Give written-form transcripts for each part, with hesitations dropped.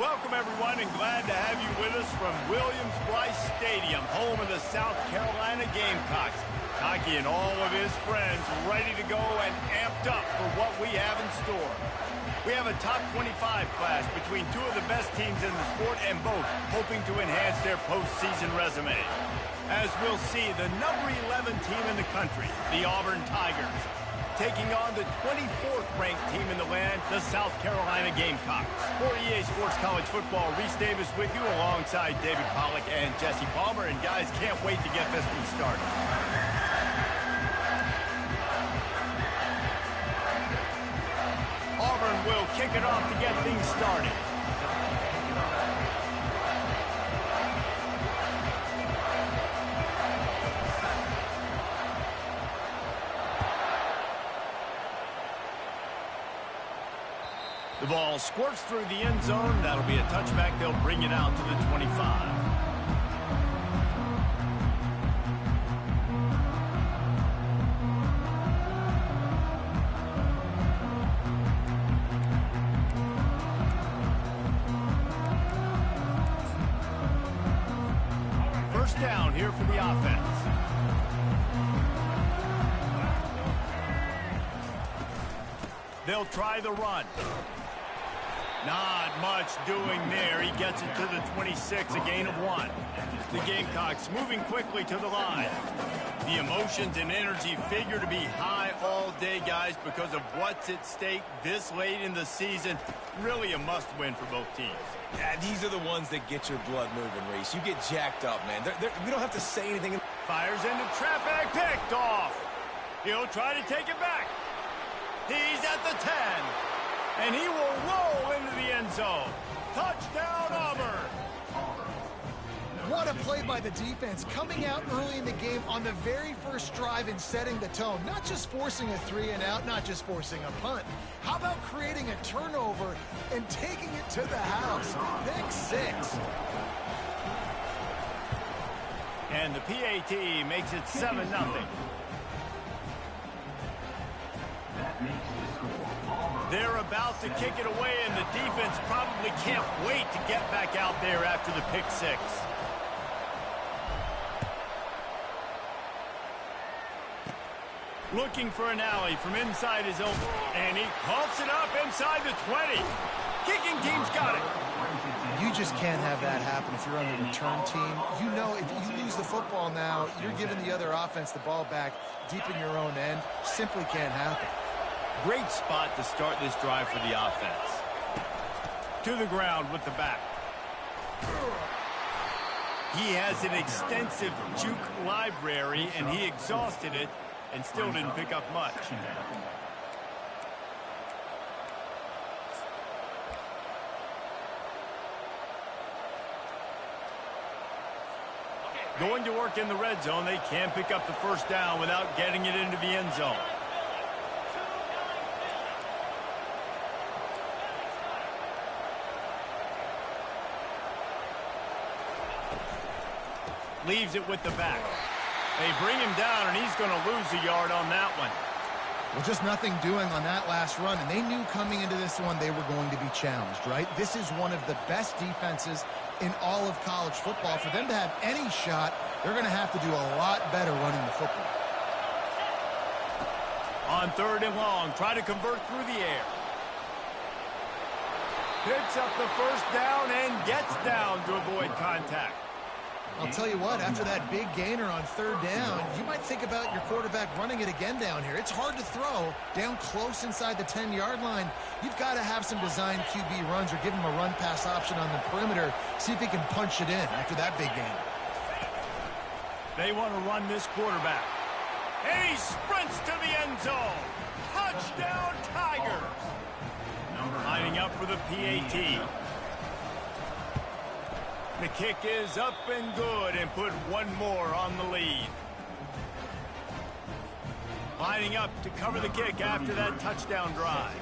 Welcome, everyone, and glad to have you with us from Williams-Brice Stadium, home of the South Carolina Gamecocks. Hockey and all of his friends ready to go and amped up for what we have in store. We have a top 25 class between two of the best teams in the sport, and both hoping to enhance their postseason resume. As we'll see, the number 11 team in the country, the Auburn Tigers, taking on the 24th ranked team in the land, the South Carolina Gamecocks. For EA Sports College Football, Reese Davis with you alongside David Pollack and Jesse Palmer. And guys, can't wait to get this one started. Auburn will kick it off to get things started. The ball squirts through the end zone. That'll be a touchback. They'll bring it out to the 25. First down here for the offense. They'll try the run. Not much doing there. He gets it to the 26, a gain of 1. The Gamecocks moving quickly to the line. The emotions and energy figure to be high all day, guys, because of what's at stake this late in the season. Really a must-win for both teams. Yeah, these are the ones that get your blood moving, Reese. You get jacked up, man. We don't have to say anything. Fires into traffic, picked off. He'll try to take it back. He's at the 10. And he will roll into the end zone. Touchdown, Auburn. What a play by the defense, coming out early in the game on the very first drive and setting the tone. Not just forcing a 3-and-out, not just forcing a punt. How about creating a turnover and taking it to the house? Pick 6. And the PAT makes it 7-0. They're about to kick it away, and the defense probably can't wait to get back out there after the pick 6. Looking for an alley from inside his own, and he coughs it up inside the 20. Kicking team's got it. You just can't have that happen if you're on the return team. You know, if you lose the football now, you're giving the other offense the ball back deep in your own end. Simply can't happen. Great spot to start this drive for the offense. To the ground with the back. He has an extensive juke library, and he exhausted it and still didn't pick up much. Going to work in the red zone. They can't pick up the first down without getting it into the end zone. Leaves it with the back. They bring him down, and he's going to lose a yard on that one. Well, just nothing doing on that last run, and they knew coming into this one they were going to be challenged, right? This is one of the best defenses in all of college football. For them to have any shot, they're going to have to do a lot better running the football. On 3rd and long, try to convert through the air. Picks up the first down and gets down to avoid contact. I'll tell you what, after that big gainer on 3rd down, you might think about your quarterback running it again down here. It's hard to throw down close inside the 10-yard line. You've got to have some design QB runs or give him a run-pass option on the perimeter. See if he can punch it in after that big gainer. They want to run this quarterback. And he sprints to the end zone. Touchdown, Tigers. Lining up for the PAT. The kick is up and good, and put one more on the lead. Lining up to cover the kick after that touchdown drive.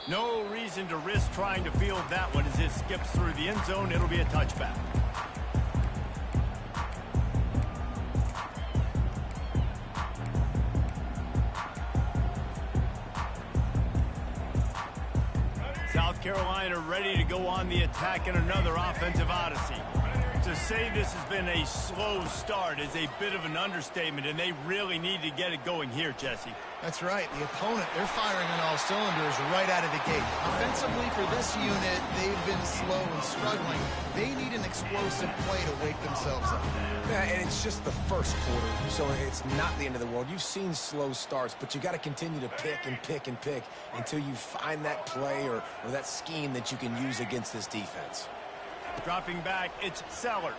No reason to risk trying to field that one as it skips through the end zone. It'll be a touchback. South Carolina ready to go on the attack in another offensive odyssey. To say this has been a slow start is a bit of an understatement, and they really need to get it going here, Jesse. That's right. The opponent, they're firing on all cylinders right out of the gate. Offensively for this unit, they've been slow and struggling. They need an explosive play to wake themselves up. Yeah, and it's just the first quarter, so it's not the end of the world. You've seen slow starts, but you got to continue to pick and pick and pick until you find that play or that scheme that you can use against this defense. Dropping back, it's Sellers.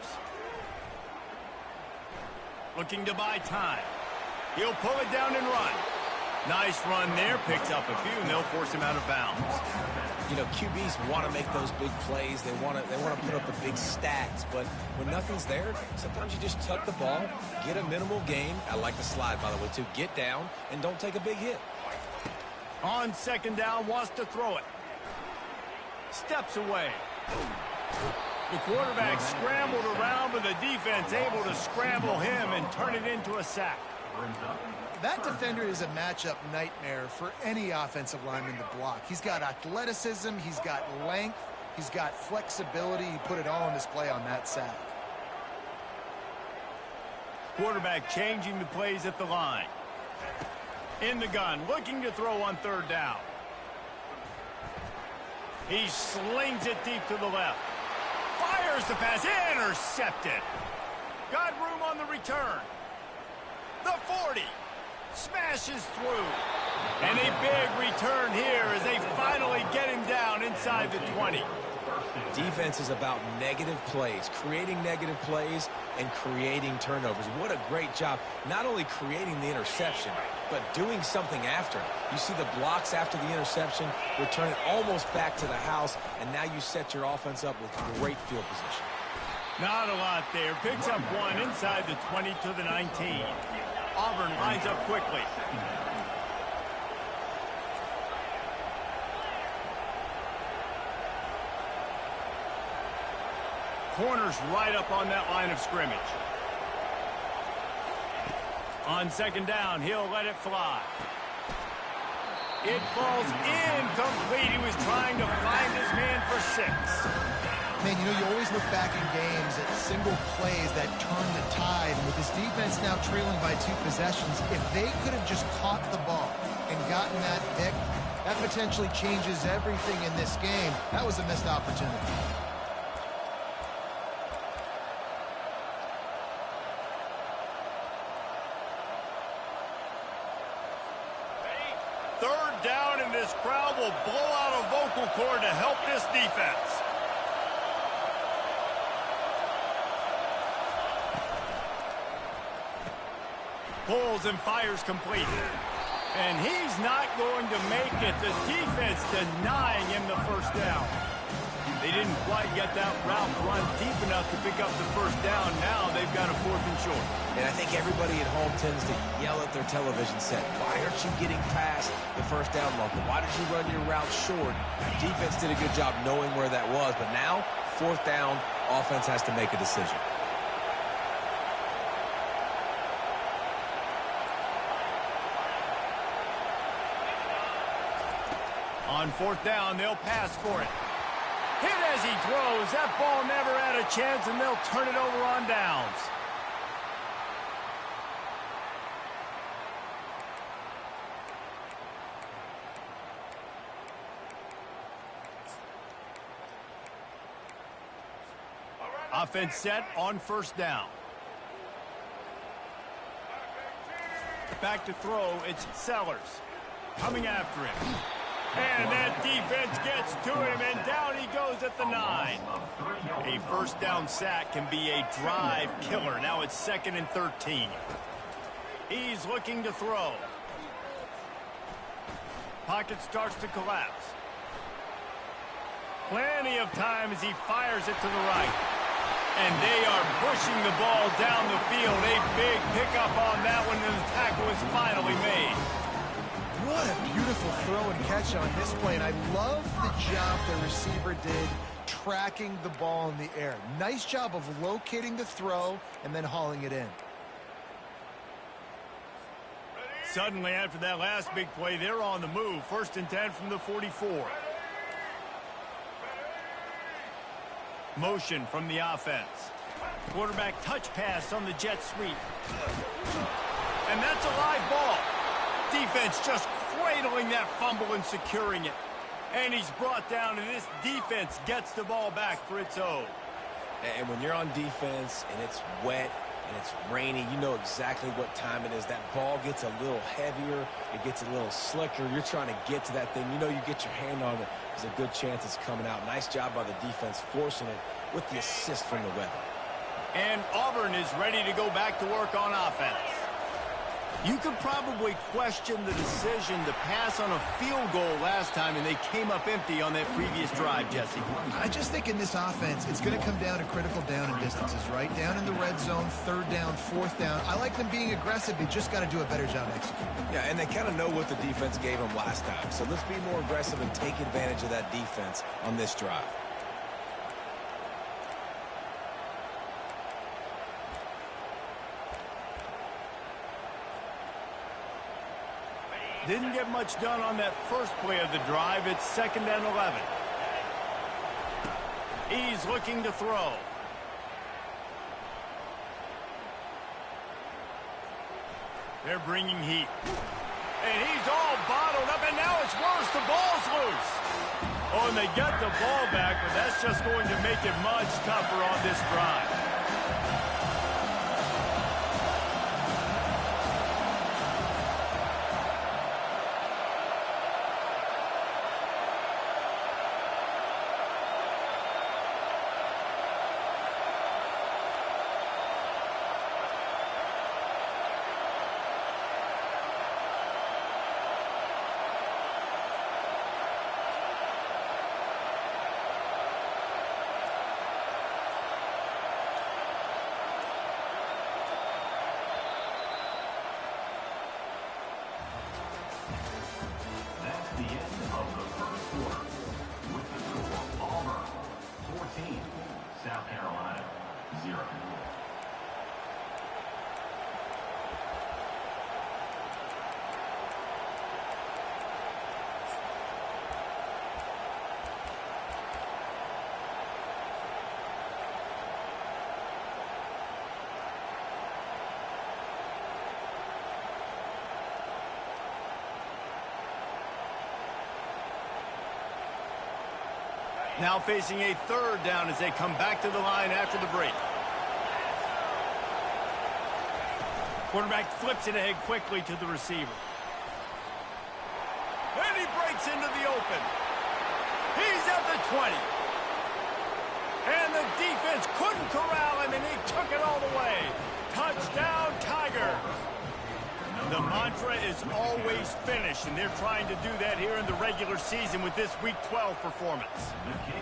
Looking to buy time. He'll pull it down and run. Nice run there, picks up a few, and they'll force him out of bounds. You know, QBs want to make those big plays. They want to put up the big stats, but when nothing's there, sometimes you just tuck the ball, get a minimal gain. I like the slide, by the way, too. Get down and don't take a big hit. On second down, wants to throw it. Steps away. The quarterback scrambled around, but the defense able to scramble him and turn it into a sack. That defender is a matchup nightmare for any offensive lineman to block. He's got athleticism, he's got length, he's got flexibility. He put it all on display on that sack. Quarterback changing the plays at the line. In the gun, looking to throw on third down. He slings it deep to the left. Fires the pass, intercepted. Got room on the return. The 40. Smashes through. And a big return here as they finally get him down inside the 20. Defense is about negative plays, creating negative plays and creating turnovers. What a great job, not only creating the interception, but doing something after. You see the blocks after the interception, return it almost back to the house, and now you set your offense up with great field position. Not a lot there. Picks up one inside the 20 to the 19. Auburn lines up quickly. Corners right up on that line of scrimmage. On second down, he'll let it fly. It falls incomplete. He was trying to find his man for 6. Man, you know, you always look back in games at single plays that turn the tide. And with this defense now trailing by 2 possessions, if they could have just caught the ball and gotten that pick, that potentially changes everything in this game. That was a missed opportunity. Third down, and this crowd will blow out a vocal cord to help this defense. Pulls and fires complete. And he's not going to make it. The defense denying him the first down. They didn't quite get that route run deep enough to pick up the first down. Now they've got a 4th and short. And I think everybody at home tends to yell at their television set. Why aren't you getting past the first down marker? Why did you run your route short? Defense did a good job knowing where that was. But now, 4th down, offense has to make a decision. On 4th down, they'll pass for it. Hit as he throws. That ball never had a chance, and they'll turn it over on downs. Offense set on 1st down. Back to throw, it's Sellers. Coming after him. And that defense gets to him, and down he goes at the 9. A first down sack can be a drive killer. Now it's 2nd and 13. He's looking to throw. Pocket starts to collapse. Plenty of time as he fires it to the right. And they are pushing the ball down the field. A big pickup on that one, and the tackle is finally made. What a beautiful throw and catch on this play. And I love the job the receiver did tracking the ball in the air. Nice job of locating the throw and then hauling it in. Suddenly, after that last big play, they're on the move. 1st and 10 from the 44. Motion from the offense. Quarterback touch pass on the jet sweep. And that's a live ball. Defense just cradling that fumble and securing it. And he's brought down, and this defense gets the ball back for its own. And when you're on defense and it's wet and it's rainy, you know exactly what time it is. That ball gets a little heavier. It gets a little slicker. You're trying to get to that thing. You know you get your hand on it. There's a good chance it's coming out. Nice job by the defense forcing it with the assist from the weather. And Auburn is ready to go back to work on offense. You could probably question the decision to pass on a field goal last time, and they came up empty on that previous drive, Jesse. I just think in this offense, it's going to come down to critical down and distances, right? Down in the red zone, third down, fourth down. I like them being aggressive. They just got to do a better job executing. Yeah, and they kind of know what the defense gave them last time. So let's be more aggressive and take advantage of that defense on this drive. Didn't get much done on that first play of the drive. It's 2nd and 11. He's looking to throw. They're bringing heat. And he's all bottled up, and now it's worse. The ball's loose. Oh, and they get the ball back, but that's just going to make it much tougher on this drive. Now facing a 3rd down as they come back to the line after the break. Quarterback flips it ahead quickly to the receiver. And he breaks into the open. He's at the 20. And the defense couldn't corral him, and he took it all the way. Touchdown, Tigers. The mantra is always finish, and they're trying to do that here in the regular season with this Week 12 performance.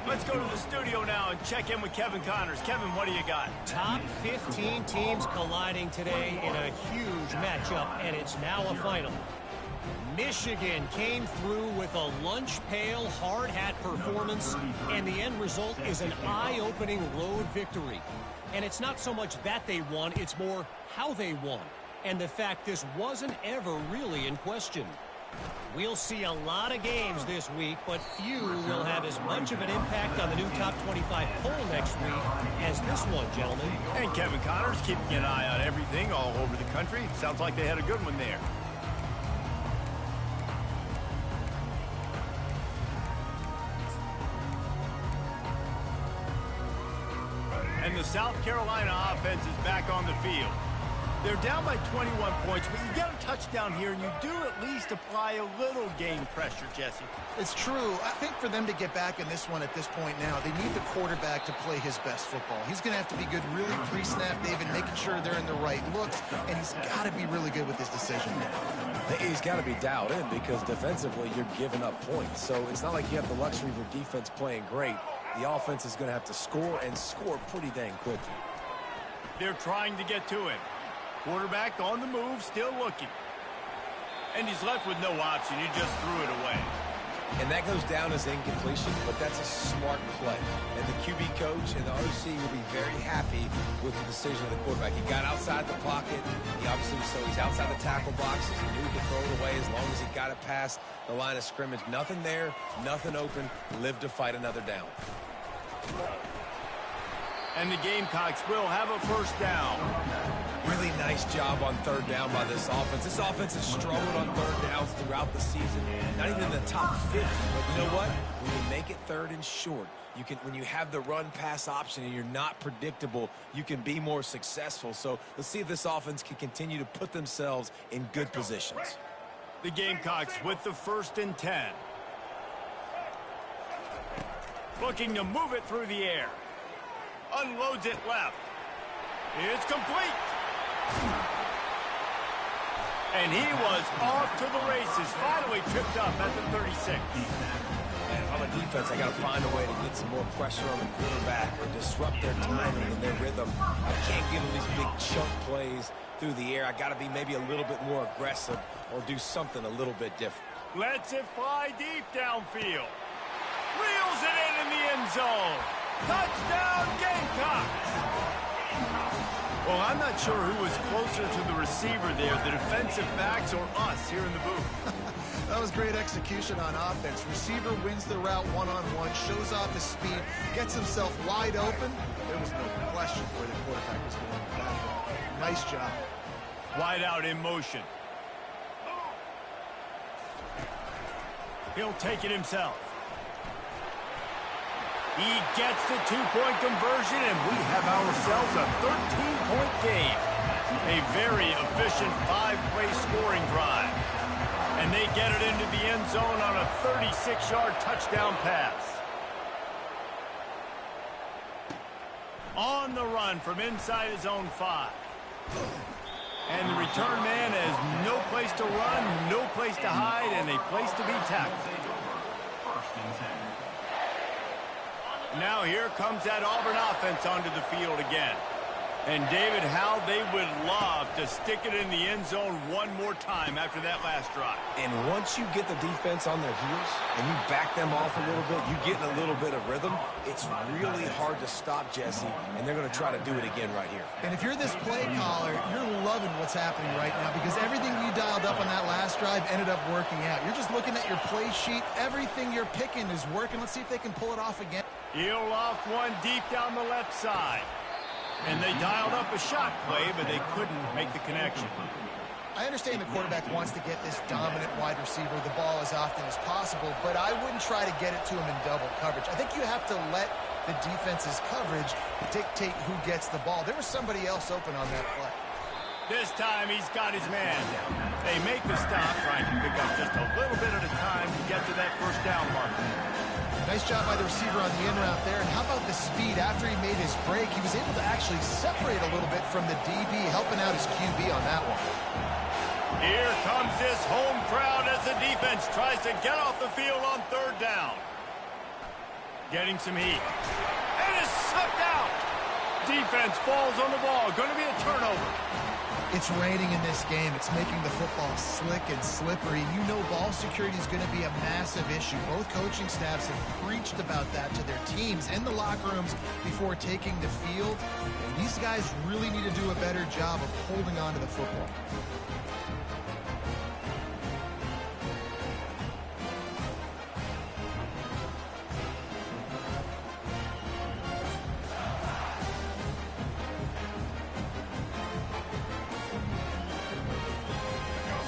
Let's go to the studio now and check in with Kevin Connors. Kevin, what do you got? Top 15 teams colliding today in a huge matchup, and it's now a final. Michigan came through with a lunch pail, hard hat performance, and the end result is an eye-opening road victory. And it's not so much that they won, it's more how they won. And the fact this wasn't ever really in question. We'll see a lot of games this week, but few will have as much of an impact on the new top 25 poll next week as this one, gentlemen. And Kevin Connors keeping an eye on everything all over the country. Sounds like they had a good one there. And the South Carolina offense is back on the field. They're down by 21 points, but you get a touchdown here, and you do at least apply a little game pressure, Jesse. It's true. I think for them to get back in this one at this point now, they need the quarterback to play his best football. He's going to have to be good really pre-snap, David, making sure they're in the right looks, and he's got to be really good with his decision. He's got to be dialed in because defensively you're giving up points. So it's not like you have the luxury of your defense playing great. The offense is going to have to score and score pretty dang quickly. They're trying to get to him. Quarterback on the move, still looking. And he's left with no option. He just threw it away. And that goes down as incompletion, but that's a smart play. And the QB coach and the OC will be very happy with the decision of the quarterback. He got outside the pocket. He obviously, so he's outside the tackle boxes. He knew he could throw it away as long as he got it past the line of scrimmage. Nothing there, nothing open. Live to fight another down. And the Gamecocks will have a first down. Really nice job on third down by this offense. This offense has struggled on third downs throughout the season. Not even in the top 50. But you know what? When you make it third and short, you can, when you have the run-pass option and you're not predictable, you can be more successful. So let's see if this offense can continue to put themselves in good positions. The Gamecocks with the 1st and 10. Looking to move it through the air. Unloads it left. It's complete. And he was off to the races. Finally tripped up at the 36. And if I'm a defense, I got to find a way to get some more pressure on the quarterback or disrupt their timing and their rhythm. I can't give them these big chunk plays through the air. I got to be maybe a little bit more aggressive or do something a little bit different. Lets it fly deep downfield. Reels it in the end zone. Touchdown, Gamecocks! Well, I'm not sure who was closer to the receiver there, the defensive backs or us here in the booth. That was great execution on offense. Receiver wins the route one-on-one, shows off his speed, gets himself wide open. There was no question where the quarterback was going with that ball. Nice job. Wide out in motion. He'll take it himself. He gets the two-point conversion, and we have ourselves a 13-point game. A very efficient 5-play scoring drive. And they get it into the end zone on a 36-yard touchdown pass. On the run from inside his own 5. And the return man has no place to run, no place to hide, and a place to be tackled. Now here comes that Auburn offense onto the field again. And David, how they would love to stick it in the end zone one more time after that last drive. And once you get the defense on their heels and you back them off a little bit, you get in a little bit of rhythm, it's really hard to stop Jesse, and they're going to try to do it again right here. And if you're this play caller, you're loving what's happening right now because everything you dialed up on that last drive ended up working out. You're just looking at your play sheet. Everything you're picking is working. Let's see if they can pull it off again. He'll loft one deep down the left side. And they dialed up a shot play, but they couldn't make the connection. I understand the quarterback wants to get this dominant wide receiver the ball as often as possible, but I wouldn't try to get it to him in double coverage. I think you have to let the defense's coverage dictate who gets the ball. There was somebody else open on that play. This time he's got his man. They make the stop, trying to pick up just a little bit at a time to get to that first down mark. Nice job by the receiver on the in route there. And how about the speed? After he made his break, he was able to actually separate a little bit from the DB, helping out his QB on that one. Here comes this home crowd as the defense tries to get off the field on third down. Getting some heat. And it's sucked out. Defense falls on the ball. Going to be a turnover. It's raining in this game. It's making the football slick and slippery. You know ball security is going to be a massive issue. Both coaching staffs have preached about that to their teams in the locker rooms before taking the field. And these guys really need to do a better job of holding on to the football.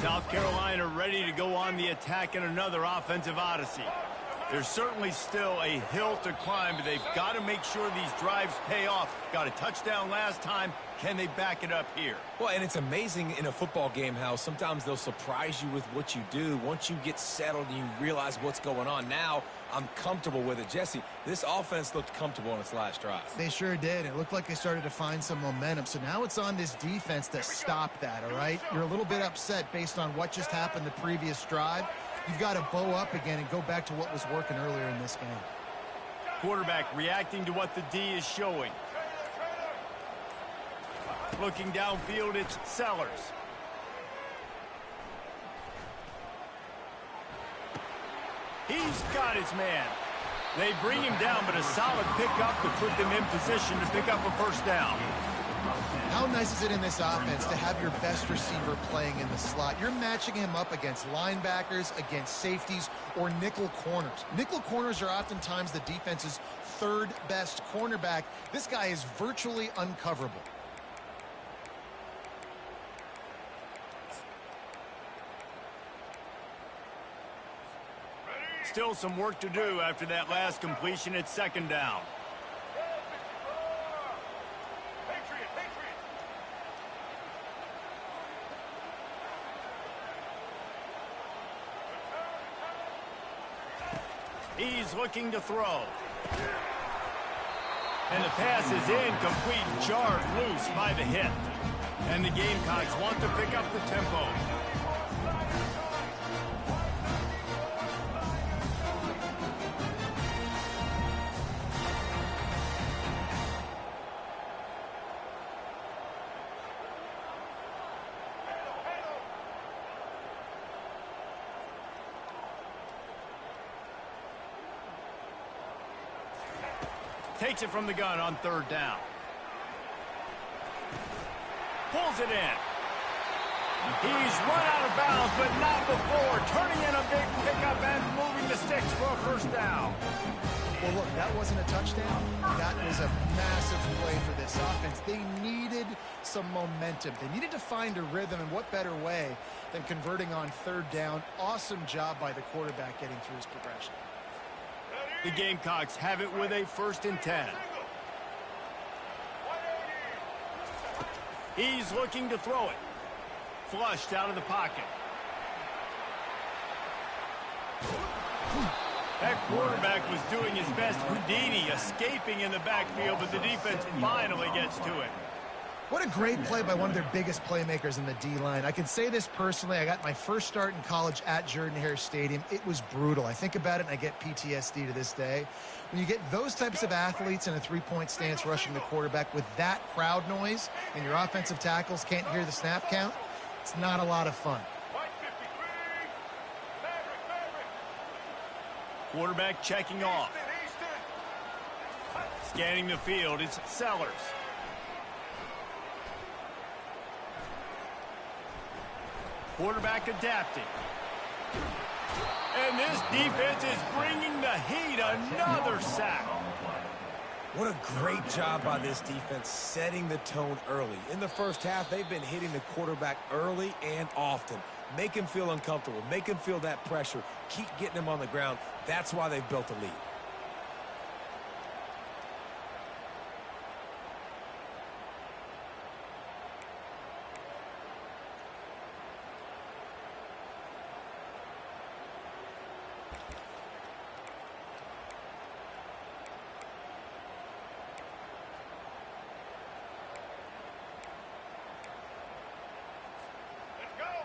South Carolina ready to go on the attack in another offensive odyssey. There's certainly still a hill to climb, but they've got to make sure these drives pay off. Got a touchdown last time. Can they back it up here? Well, and it's amazing in a football game how sometimes they'll surprise you with what you do. Once you get settled and you realize what's going on, now I'm comfortable with it. Jesse, this offense looked comfortable on its last drive. They sure did. It looked like they started to find some momentum. So now it's on this defense to stop that, all right? You're a little bit upset based on what just happened the previous drive. You've got to bow up again and go back to what was working earlier in this game. Quarterback reacting to what the D is showing. Looking downfield, it's Sellers. He's got his man. They bring him down, but a solid pickup to put them in position to pick up a first down. How nice is it in this offense to have your best receiver playing in the slot? You're matching him up against linebackers, against safeties, or nickel corners. Nickel corners are oftentimes the defense's third best cornerback. This guy is virtually uncoverable. Still some work to do after that last completion at second down. He's looking to throw. And the pass is incomplete, jarred loose by the hit. And the Gamecocks want to pick up the tempo. Takes it from the gun on third down. Pulls it in. He's run out of bounds, but not before turning in a big pickup and moving the sticks for a first down. Well, look, that wasn't a touchdown. That was a massive play for this offense. They needed some momentum. They needed to find a rhythm, and what better way than converting on third down. Awesome job by the quarterback getting through his progression. The Gamecocks have it with a 1st and 10. He's looking to throw it. Flushed out of the pocket. That quarterback was doing his best. Houdini escaping in the backfield, but the defense finally gets to it. What a great play by one of their biggest playmakers in the D-line. I can say this personally. I got my first start in college at Jordan-Hare Stadium. It was brutal. I think about it, and I get PTSD to this day. When you get those types of athletes in a three-point stance rushing the quarterback with that crowd noise and your offensive tackles can't hear the snap count, it's not a lot of fun. Quarterback checking off. Scanning the field, it's Sellers. Quarterback adapting. And this defense is bringing the heat. Another sack. What a great job by this defense setting the tone early. In the first half, they've been hitting the quarterback early and often. Make him feel uncomfortable. Make him feel that pressure. Keep getting him on the ground. That's why they've built a lead.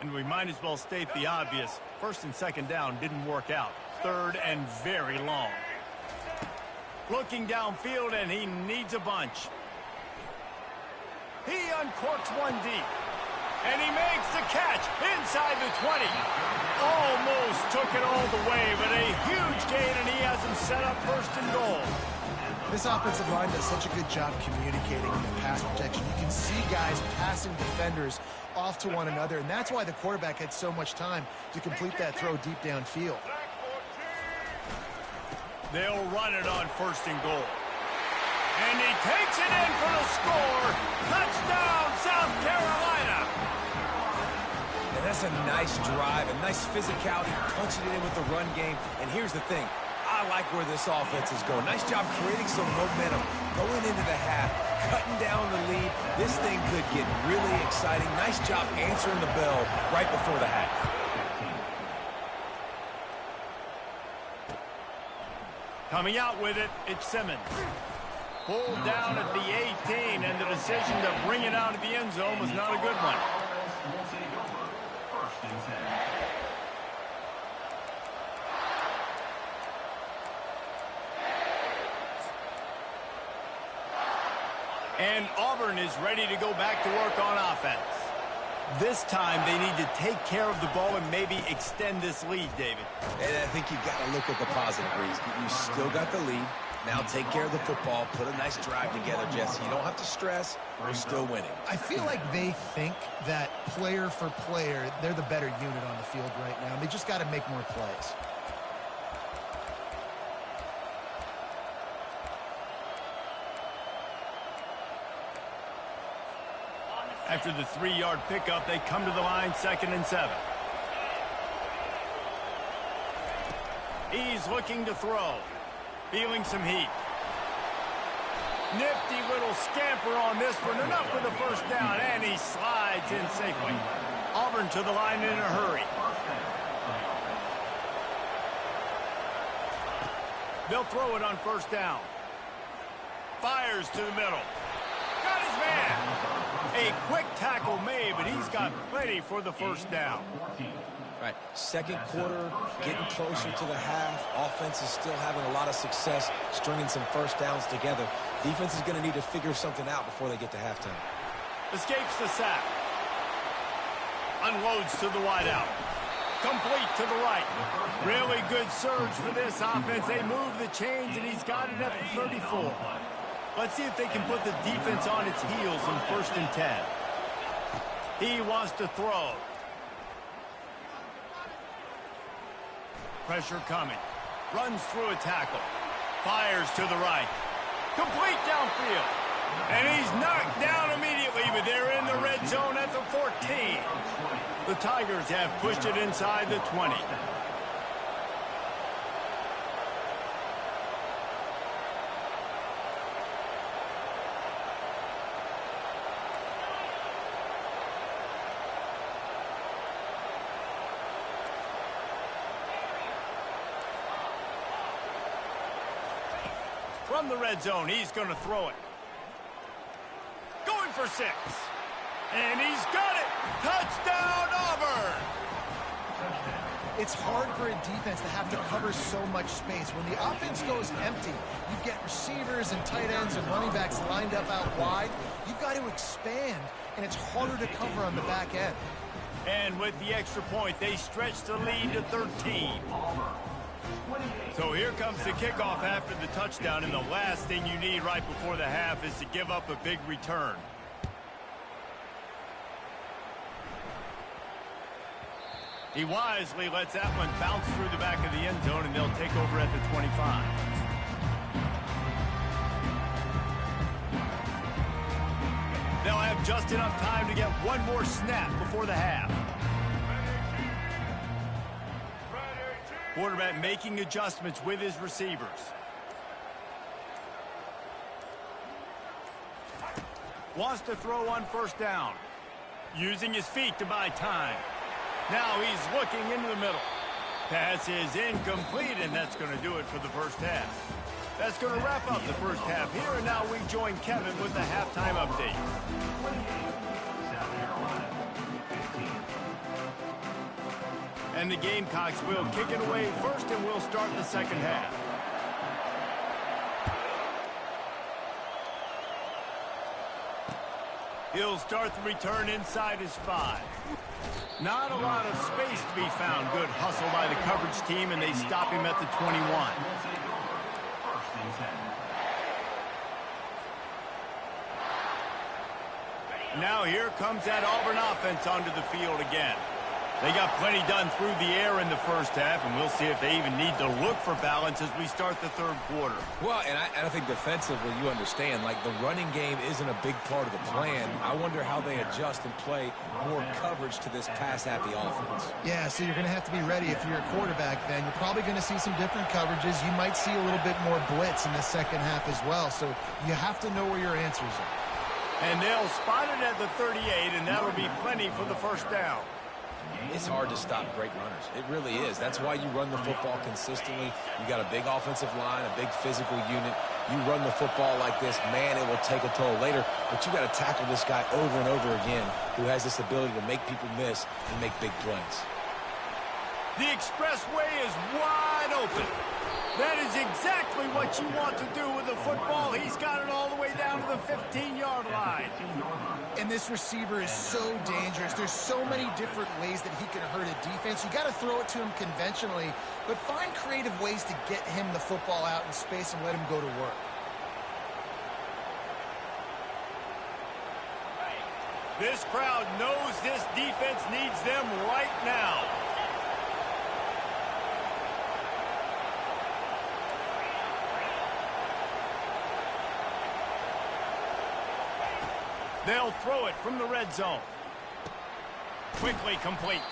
And we might as well state the obvious. 1st and 2nd down didn't work out. 3rd and very long. Looking downfield, and he needs a bunch. He uncorks one deep. And he makes the catch inside the 20. Almost took it all the way, but a huge gain, and he has him set up 1st and goal. This offensive line does such a good job communicating in the pass protection. You can see guys passing defenders off to one another, and that's why the quarterback had so much time to complete that throw deep downfield. They'll run it on 1st and goal. And he takes it in for the score. Touchdown, South Carolina. And that's a nice drive, a nice physicality, punching it in with the run game. And here's the thing. I like where this offense is going. Nice job creating some momentum going into the half, cutting down the lead. This thing could get really exciting. Nice job answering the bell right before the half. Coming out with it, it's Simmons. Pulled down at the 18, and the decision to bring it out of the end zone was not a good one. And Auburn is ready to go back to work on offense. This time they need to take care of the ball and maybe extend this lead, David. And I think you've got to look at the positive, Reese. You still got the lead. Now take care of the football. Put a nice drive together, Jesse. You don't have to stress. We're still winning. I feel like they think that player for player, they're the better unit on the field right now. They just got to make more plays. After the 3-yard pickup, they come to the line, 2nd and 7. He's looking to throw. Feeling some heat. Nifty little scamper on this one. Enough for the first down, and he slides in safely. Auburn to the line in a hurry. They'll throw it on 1st down. Fires to the middle. Got his man. A quick tackle made, but he's got plenty for the 1st down. Right, 2nd quarter, getting closer to the half. Offense is still having a lot of success stringing some 1st downs together. Defense is going to need to figure something out before they get to halftime. Escapes the sack. Unloads to the wideout. Complete to the right. Really good surge for this offense. They move the chains, and he's got it at the 34. Let's see if they can put the defense on its heels in 1st and 10. He wants to throw. Pressure coming. Runs through a tackle. Fires to the right. Complete downfield. And he's knocked down immediately, but they're in the red zone at the 14. The Tigers have pushed it inside the 20. From the red zone, he's going to throw it. Going for 6. And he's got it. Touchdown, Auburn. It's hard for a defense to have to cover so much space. When the offense goes empty, you get receivers and tight ends and running backs lined up out wide. You've got to expand, and it's harder to cover on the back end. And with the extra point, they stretch the lead to 13. So here comes the kickoff after the touchdown, and the last thing you need right before the half is to give up a big return. He wisely lets that one bounce through the back of the end zone, and they'll take over at the 25. They'll have just enough time to get one more snap before the half. Quarterback making adjustments with his receivers. Wants to throw on 1st down. Using his feet to buy time. Now he's looking into the middle. Pass is incomplete, and that's going to do it for the 1st half. That's going to wrap up the 1st half here, and now we join Kevin with the halftime update. And the Gamecocks will kick it away first, and we'll start the 2nd half. He'll start the return inside his 5. Not a lot of space to be found. Good hustle by the coverage team, and they stop him at the 21. Now here comes that Auburn offense onto the field again. They got plenty done through the air in the 1st half, and we'll see if they even need to look for balance as we start the 3rd quarter. Well, and I think defensively, you understand, like the running game isn't a big part of the plan. I wonder how they adjust and play more coverage to this pass-happy offense. Yeah, so you're going to have to be ready if you're a quarterback then. You're probably going to see some different coverages. You might see a little bit more blitz in the 2nd half as well, so you have to know where your answers are. And they'll spot it at the 38, and that'll be plenty for the 1st down. It's hard to stop great runners. It really is. That's why you run the football consistently. You got a big offensive line, a big physical unit. You run the football like this, man, it will take a toll later. But you got to tackle this guy over and over again who has this ability to make people miss and make big plays. The expressway is wide open. That is exactly what you want to do with the football. He's got it all the way down to the 15-yard line. And this receiver is so dangerous. There's so many different ways that he can hurt a defense. You got to throw it to him conventionally, but find creative ways to get him the football out in space and let him go to work. This crowd knows this defense needs them right now. They'll throw it from the red zone. Quickly complete.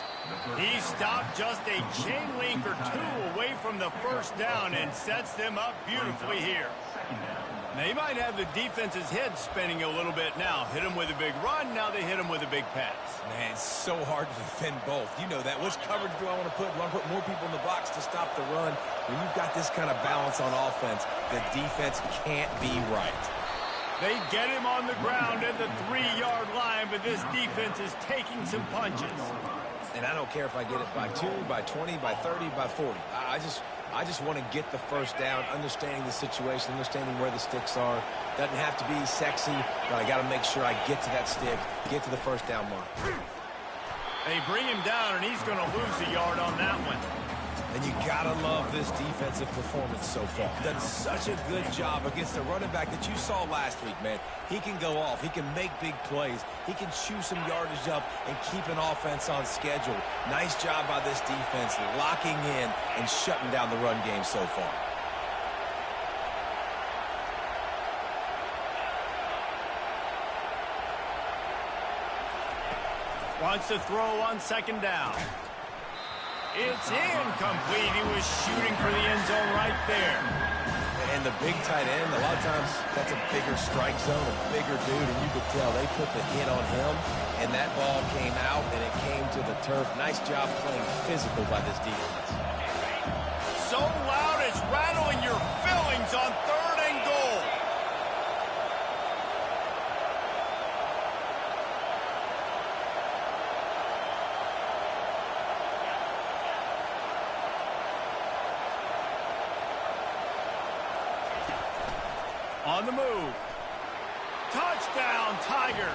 He stopped just a chain link or two away from the first down and sets them up beautifully here. They might have the defense's head spinning a little bit now. Hit him with a big run, now they hit him with a big pass. Man, it's so hard to defend both. You know that. Which coverage do I want to put? Do I want to put more people in the box to stop the run? When you've got this kind of balance on offense, the defense can't be right. They get him on the ground at the 3-yard line, but this defense is taking some punches. And I don't care if I get it by 2, by 20, by 30, by 40. I just want to get the first down, understanding the situation, understanding where the sticks are. Doesn't have to be sexy, but I got to make sure I get to that stick, get to the first down mark. They bring him down, and he's going to lose a yard on that one. And you got to love this defensive performance so far. Done such a good job against the running back that you saw last week, man. He can go off. He can make big plays. He can chew some yardage up and keep an offense on schedule. Nice job by this defense locking in and shutting down the run game so far. Wants to throw on second down. It's incomplete. He was shooting for the end zone right there. And the big tight end, a lot of times that's a bigger strike zone, a bigger dude, and you could tell they put the hit on him, and that ball came out, and it came to the turf. Nice job playing physical by this defense. So loud it's rattling your fillings on 3rd and goal. On the move. Touchdown, Tigers.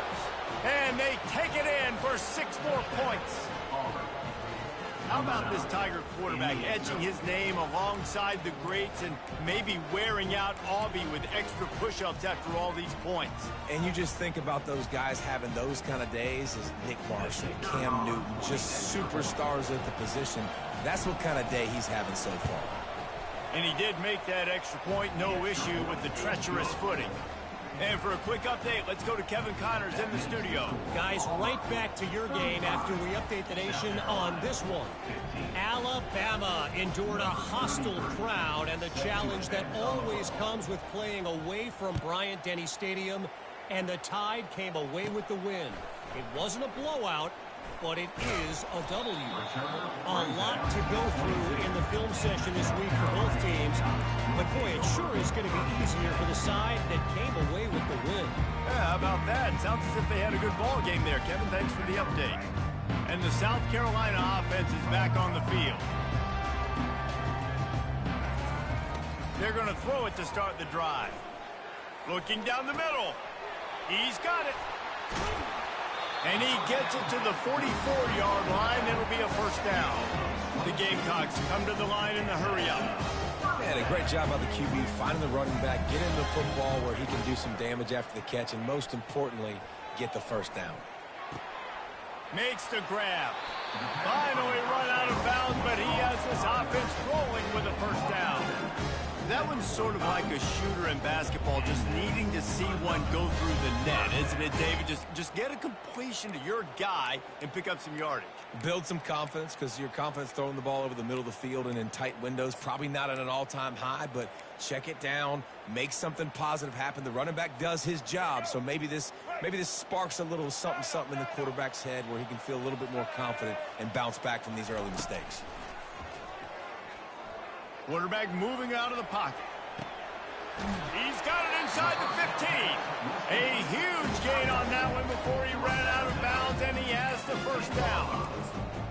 And they take it in for 6 more points. How about this Tiger quarterback etching his name alongside the greats and maybe wearing out Auburn with extra push-ups after all these points? And you just think about those guys having those kind of days as Nick Marshall, Cam Newton, just superstars at the position. That's what kind of day he's having so far. And he did make that extra point, no issue with the treacherous footing. And for a quick update, let's go to Kevin Connors in the studio. Guys, right back to your game after we update the nation on this one. Alabama endured a hostile crowd and the challenge that always comes with playing away from Bryant-Denny Stadium, and the Tide came away with the win. It wasn't a blowout, but it is a W. A lot to go through in the film session this week for both teams, but boy, it sure is going to be easier for the side that came away with the win. Yeah, how about that? Sounds as if they had a good ball game there, Kevin. Thanks for the update. And the South Carolina offense is back on the field. They're going to throw it to start the drive. Looking down the middle. He's got it. And he gets it to the 44-yard line. That'll be a first down. The Gamecocks come to the line in the hurry-up. Man, a great job by the QB finding the running back, getting the football where he can do some damage after the catch, and most importantly, get the first down. Makes the grab. Finally run out of bounds, but he has this offense rolling with a first down. That one's sort of like a shooter in basketball, just needing to see one go through the net, isn't it, David? Just get a completion to your guy and pick up some yardage. Build some confidence, because your confidence throwing the ball over the middle of the field and in tight windows, probably not at an all-time high, but check it down, make something positive happen. The running back does his job, so maybe this sparks a little something in the quarterback's head where he can feel a little bit more confident and bounce back from these early mistakes. Quarterback moving out of the pocket. He's got it inside the 15. A huge gain on that one before he ran out of bounds, and he has the first down.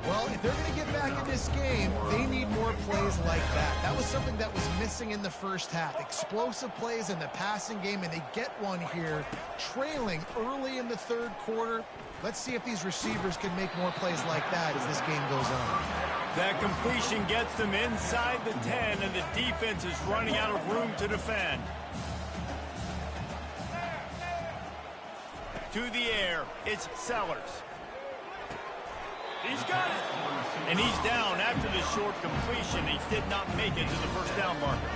Well, if they're going to get back in this game, they need more plays like that. That was something that was missing in the first half. Explosive plays in the passing game, and they get one here, trailing early in the third quarter. Let's see if these receivers can make more plays like that as this game goes on. That completion gets them inside the 10, and the defense is running out of room to defend. To the air, it's Sellers. He's got it. And he's down after the short completion. He did not make it to the first down marker.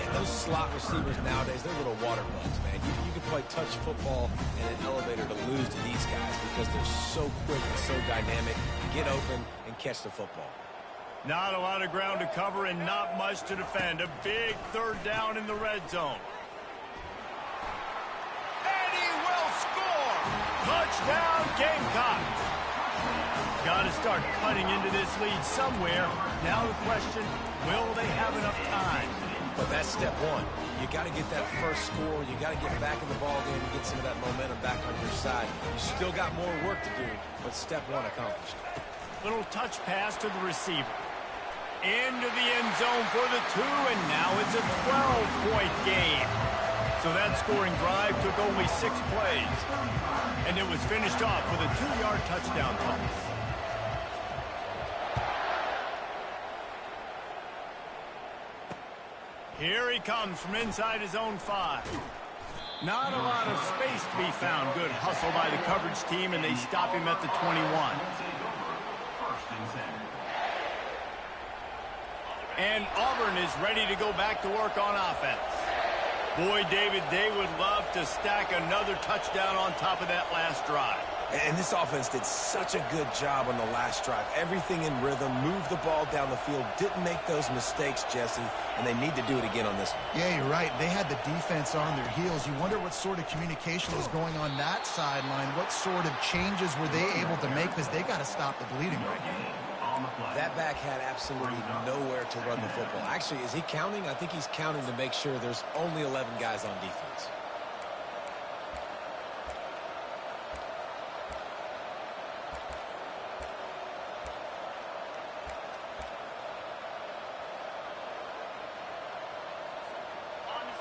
And those slot receivers nowadays, they're little water bugs, man. You can play touch football in an elevator to lose to these guys because they're so quick and so dynamic. Get open and catch the football. Not a lot of ground to cover and not much to defend. A big third down in the red zone. And he will score! Touchdown, Gamecocks! Got to start cutting into this lead somewhere. Now the question, will they have enough time? But that's step one. You got to get that first score. You got to get back in the ball game and get some of that momentum back on your side. You still got more work to do, but step one accomplished. Little touch pass to the receiver. Into the end zone for the 2, and now it's a 12-point game. So that scoring drive took only 6 plays. And it was finished off with a 2-yard touchdown toss. Here he comes from inside his own 5. Not a lot of space to be found. Good hustle by the coverage team, and they stop him at the 21. And Auburn is ready to go back to work on offense. Boy, David, they would love to stack another touchdown on top of that last drive. And this offense did such a good job on the last drive. Everything in rhythm, moved the ball down the field, didn't make those mistakes, Jesse, and they need to do it again on this one. Yeah, you're right. They had the defense on their heels. You wonder what sort of communication was going on that sideline. What sort of changes were they able to make, because they got to stop the bleeding right now. That back had absolutely nowhere to run the football. Actually, is he counting? I think he's counting to make sure there's only 11 guys on defense.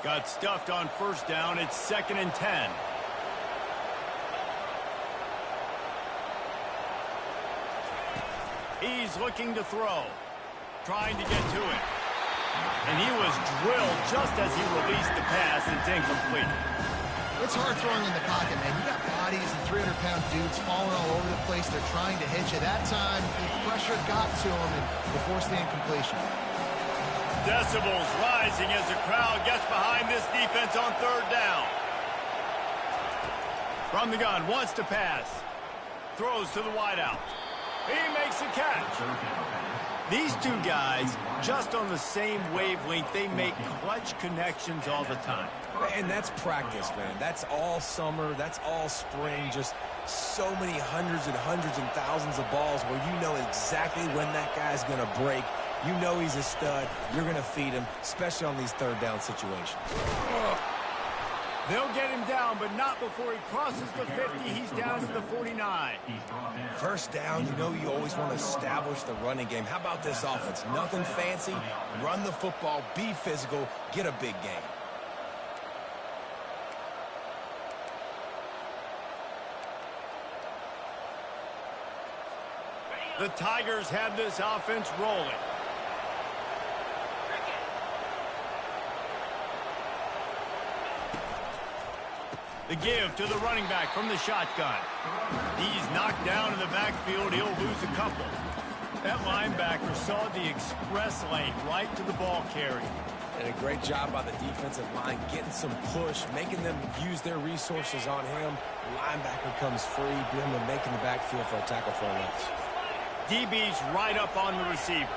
Got stuffed on first down. It's 2nd and 10. He's looking to throw. Trying to get to it. And he was drilled just as he released the pass. It's incomplete. It's hard throwing in the pocket, man. You got bodies and 300-pound dudes falling all over the place. They're trying to hit you. That time, the pressure got to him and they forced the incompletion. Decibels rising as the crowd gets behind this defense on third down. From the gun, wants to pass. Throws to the wideout. He makes a catch. These two guys, just on the same wavelength, they make clutch connections all the time. And that's practice, man. That's all summer. That's all spring. Just so many hundreds and thousands of balls where you know exactly when that guy's going to break. You know he's a stud. You're going to feed him, especially on these third down situations. They'll get him down, but not before he crosses the 50. He's down to the 49. First down, you know you always want to establish the running game. How about this offense? Nothing fancy. Run the football, be physical, get a big game. The Tigers have this offense rolling. The give to the running back from the shotgun. He's knocked down in the backfield. He'll lose a couple. That linebacker saw the express lane right to the ball carrier. And a great job by the defensive line, getting some push, making them use their resources on him. The linebacker comes free, bring him making the backfield for a tackle for a loss. DB's right up on the receivers.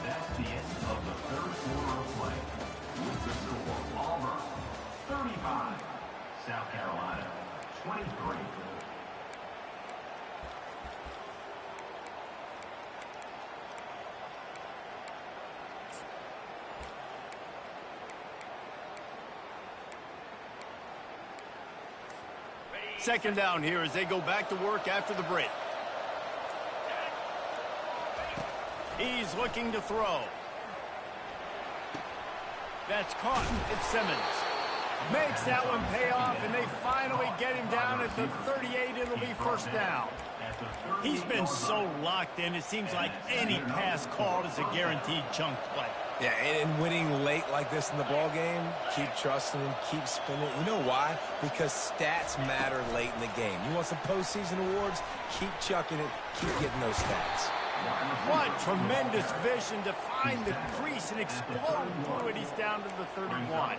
That's the end of the third quarter of play. With the score, Auburn 35, South Carolina 23. Second down here as they go back to work after the break. He's looking to throw. That's caught. It's Simmons. Makes that one pay off, and they finally get him down at the 38. It'll be first down. He's been so locked in, it seems like any pass called is a guaranteed chunk play. Yeah, and winning late like this in the ball game, keep trusting him, keep spinning. You know why? Because stats matter late in the game. You want some postseason awards? Keep chucking it, keep getting those stats. What tremendous vision to find the crease and explode through it. He's down to the 31.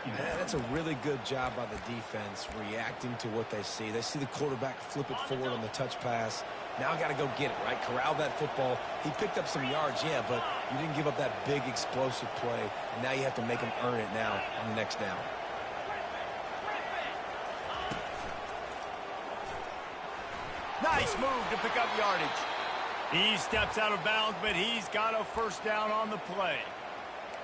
Yeah, that's a really good job by the defense, reacting to what they see. They see the quarterback flip it forward on the touch pass. Now I got to go get it, right? Corral that football. He picked up some yards, yeah, but you didn't give up that big explosive play, and now you have to make him earn it now on the next down. Nice move to pick up yardage. He steps out of bounds, but he's got a first down on the play.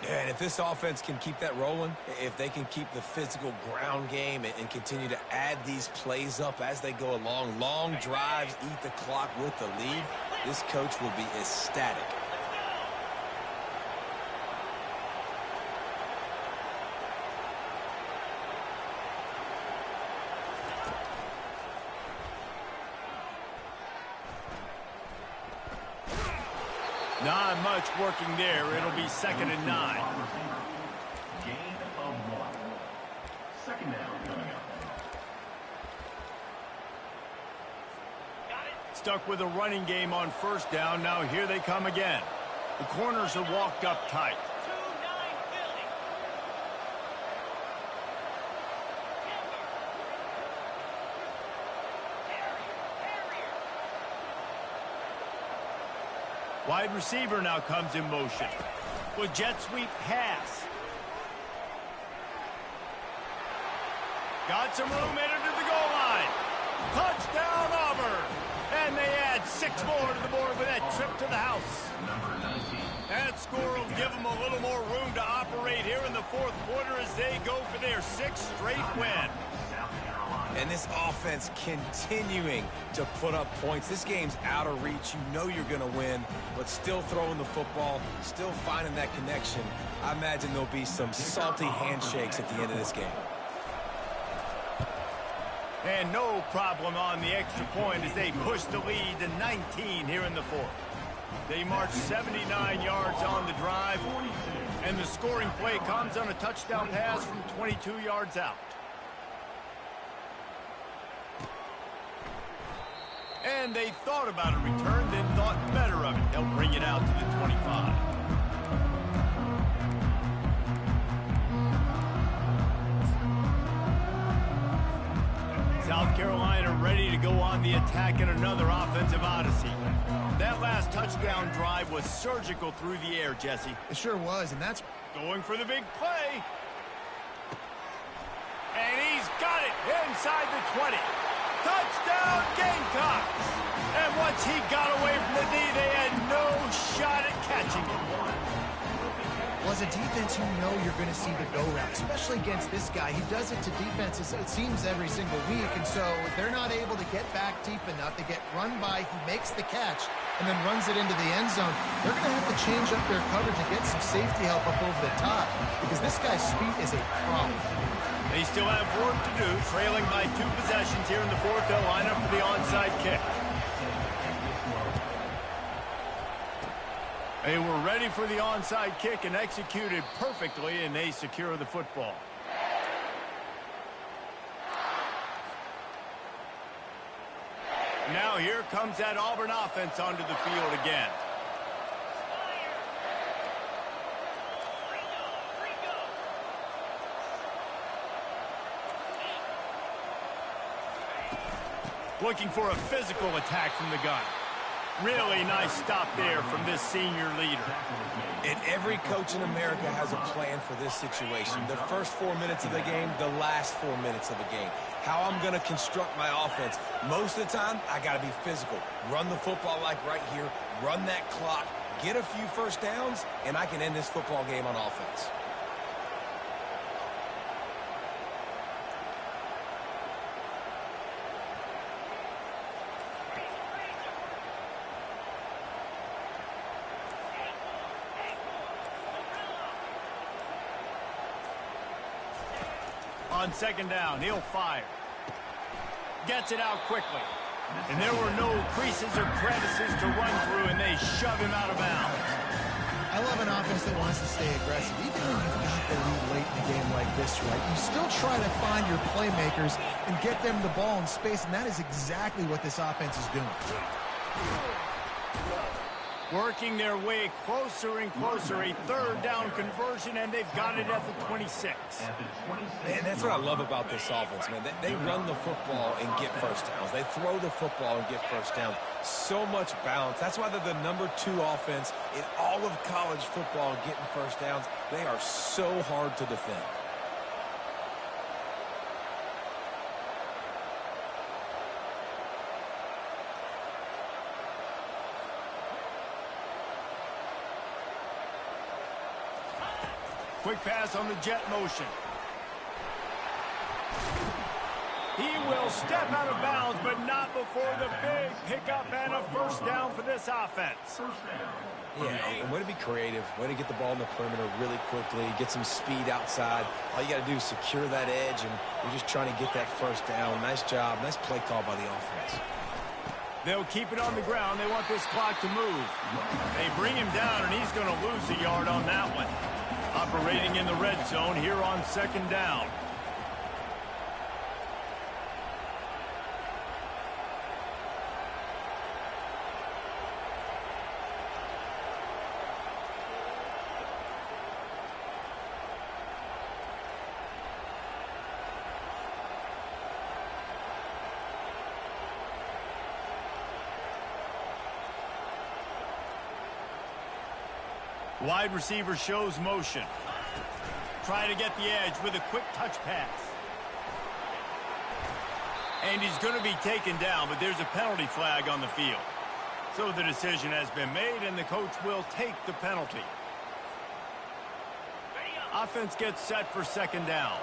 Yeah, and if this offense can keep that rolling, if they can keep the physical ground game and continue to add these plays up as they go along, long drives, eat the clock with the lead, this coach will be ecstatic. Not much working there. It'll be 2nd and 9. Gain of 1. Second down coming up. Stuck with a running game on first down. Now here they come again. The corners are walked up tight. Wide receiver now comes in motion. With jet sweep pass. Got some room, entered to the goal line. Touchdown, Auburn. And they add 6 more to the board with that trip to the house. Number 19. That score will give them a little more room to operate here in the 4th quarter as they go for their 6th straight win. And this offense continuing to put up points. This game's out of reach. You know you're going to win, but still throwing the football, still finding that connection. I imagine there'll be some salty handshakes at the end of this game. And no problem on the extra point as they push the lead to 19 here in the 4th. They march 79 yards on the drive, and the scoring play comes on a touchdown pass from 22 yards out. And they thought about a return, then thought better of it. They'll bring it out to the 25. South Carolina ready to go on the attack in another offensive odyssey. That last touchdown drive was surgical through the air, Jesse. It sure was, and that's going for the big play. And he's got it inside the 20. Touchdown, Gamecocks! And once he got away from the knee, they had no shot at catching him. Well, as a defense, you know you're going to see the go route, especially against this guy. He does it to defenses, it seems, every single week, and so they're not able to get back deep enough. They get run by, he makes the catch, and then runs it into the end zone. They're going to have to change up their coverage and get some safety help up over the top, because this guy's speed is a problem. They still have work to do, trailing by 2 possessions here in the 4th. They'll line up for the onside kick. They were ready for the onside kick and executed perfectly, and they secure the football. Now here comes that Auburn offense onto the field again. Looking for a physical attack from the gun. Really nice stop there from this senior leader. And every coach in America has a plan for this situation. The first 4 minutes of the game, the last 4 minutes of the game. How I'm going to construct my offense. Most of the time, I got to be physical. Run the football like right here. Run that clock. Get a few first downs, and I can end this football game on offense. On second down, he'll fire. Gets it out quickly. And there were no creases or crevices to run through, and they shove him out of bounds. I love an offense that wants to stay aggressive. Even when you've got the lead late in a game like this, right, you still try to find your playmakers and get them the ball in space, and that is exactly what this offense is doing. Working their way closer and closer, a third down conversion, and they've got it at the 26. And that's what I love about this offense, man. They run the football and get first downs. They throw the football and get first downs. So much balance. That's why they're the #2 offense in all of college football getting first downs. They are so hard to defend. Quick pass on the jet motion. He will step out of bounds, but not before the big pickup and a first down for this offense. Yeah, and way to be creative, way to get the ball in the perimeter really quickly, get some speed outside. All you got to do is secure that edge, and you're just trying to get that first down. Nice job. Nice play call by the offense. They'll keep it on the ground. They want this clock to move. They bring him down, and he's going to lose a yard on that one. Operating in the red zone here on second down. Wide receiver shows motion. Trying to get the edge with a quick touch pass. And he's going to be taken down, but there's a penalty flag on the field. So the decision has been made, and the coach will take the penalty. Offense gets set for second down.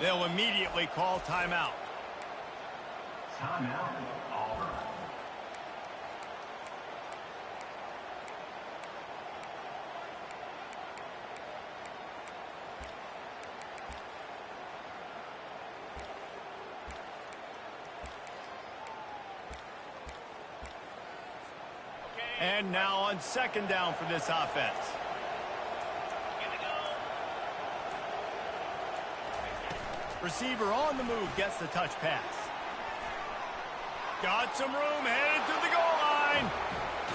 They'll immediately call timeout. Timeout, Auburn. And now on second down for this offense. Receiver on the move gets the touch pass. Got some room, headed to the goal line.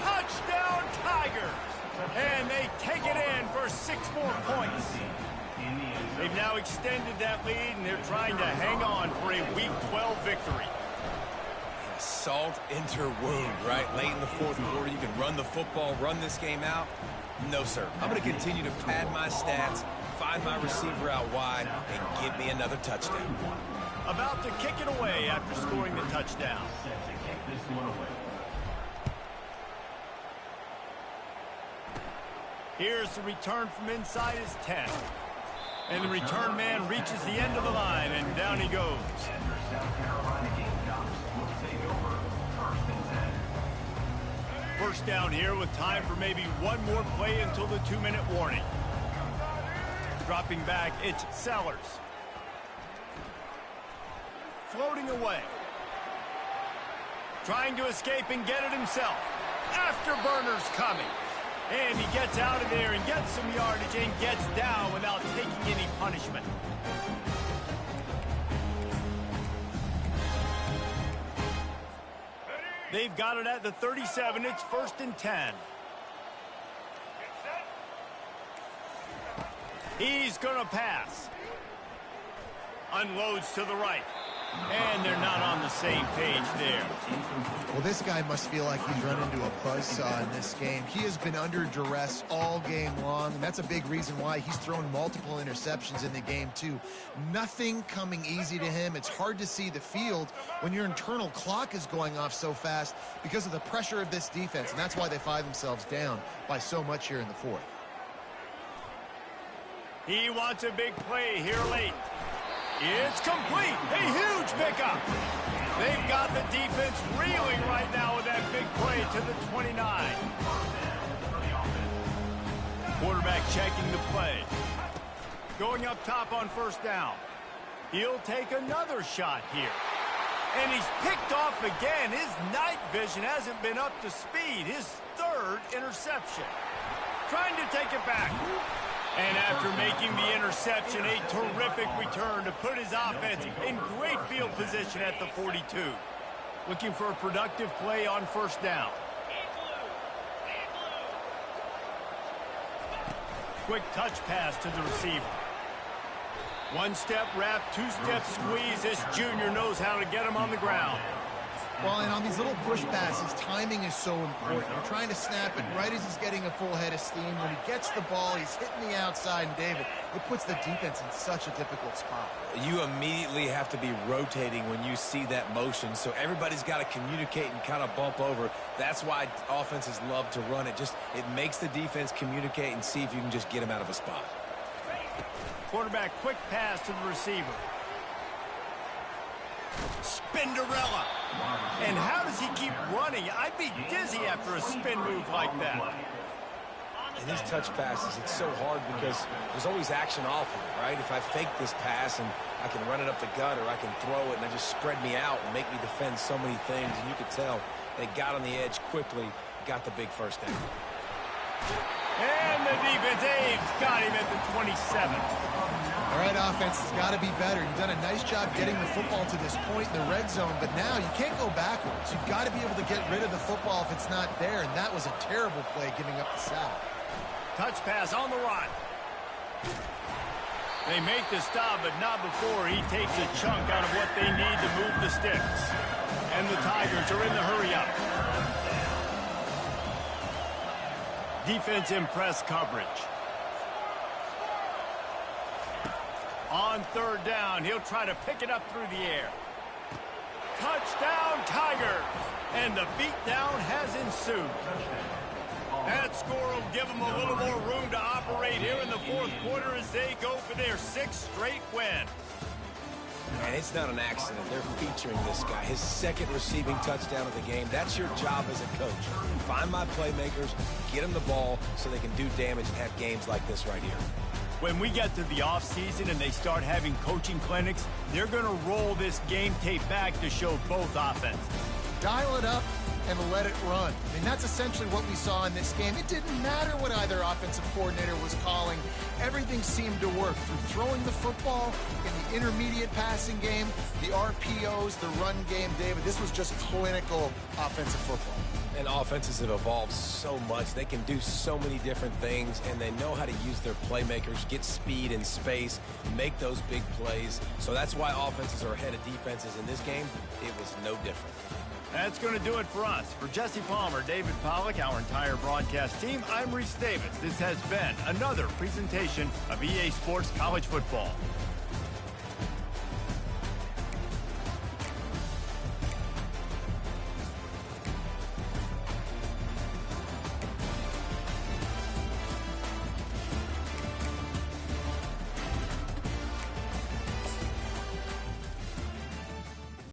Touchdown Tigers. And they take it in for 6 more points. They've now extended that lead, and they're trying to hang on for a Week 12 victory. Salt into wound, right? Late in the fourth quarter, you can run the football, run this game out. No, sir. I'm going to continue to pad my stats, find my receiver out wide, and give me another touchdown. About to kick it away after scoring the touchdown. Here's the return from inside his 10. And the return man reaches the end of the line, and down he goes. First down here with time for maybe one more play until the 2-minute warning. Dropping back, it's Sellers. Floating away. Trying to escape and get it himself. Afterburner's coming. And he gets out of there and gets some yardage and gets down without taking any punishment. They've got it at the 37. It's 1st and 10. He's going to pass. Unloads to the right. And they're not on the same page there. Well, this guy must feel like he's run into a buzzsaw in this game. He has been under duress all game long, and that's a big reason why he's thrown multiple interceptions in the game, too. Nothing coming easy to him. It's hard to see the field when your internal clock is going off so fast because of the pressure of this defense, and that's why they find themselves down by so much here in the fourth. He wants a big play here late. It's complete. A huge pickup. They've got the defense reeling right now with that big play to the 29. Quarterback checking the play. Going up top on first down. He'll take another shot here. And he's picked off again. His night vision hasn't been up to speed. His third interception. Trying to take it back. And after making the interception, a terrific return to put his offense in great field position at the 42. Looking for a productive play on first down. Quick touch pass to the receiver. One-step wrap, two-step squeeze. This junior knows how to get him on the ground. Well, and on these little push passes, timing is so important. You're trying to snap it right as he's getting a full head of steam. When he gets the ball, he's hitting the outside, and David, it puts the defense in such a difficult spot. You immediately have to be rotating when you see that motion, so everybody's got to communicate and kind of bump over. That's why offenses love to run it. It makes the defense communicate and see if you can just get him out of a spot. Quarterback quick pass to the receiver. Spinderella. And how does he keep running? I'd be dizzy after a spin move like that. In these touch passes, it's so hard because there's always action off of it, right? If I fake this pass and I can run it up the gut or I can throw it and I just spread me out and make me defend so many things, and you could tell they got on the edge quickly, got the big first down. And the defense aims, got him at the 27. All right, offense has got to be better. You've done a nice job getting the football to this point in the red zone, but now you can't go backwards. You've got to be able to get rid of the football if it's not there, and that was a terrible play giving up the sack. Touch pass on the run. They make the stop, but not before he takes a chunk out of what they need to move the sticks. And the Tigers are in the hurry-up. Defense in press coverage. On third down, he'll try to pick it up through the air. Touchdown, Tigers! And the beatdown has ensued. That score will give them a little more room to operate here in the fourth quarter as they go for their sixth straight win. And it's not an accident. They're featuring this guy. His second receiving touchdown of the game. That's your job as a coach. Find my playmakers, get them the ball so they can do damage and have games like this right here. When we get to the offseason and they start having coaching clinics, they're going to roll this game tape back to show both offenses. Dial it up and let it run. I mean, that's essentially what we saw in this game. It didn't matter what either offensive coordinator was calling. Everything seemed to work through throwing the football, in the intermediate passing game, the RPOs, the run game. David, this was just clinical offensive football. And offenses have evolved so much. They can do so many different things, and they know how to use their playmakers, get speed and space, make those big plays. So that's why offenses are ahead of defenses in this game. It was no different. That's going to do it for us. For Jesse Palmer, David Pollack, our entire broadcast team, I'm Reese Davis. This has been another presentation of EA Sports College Football.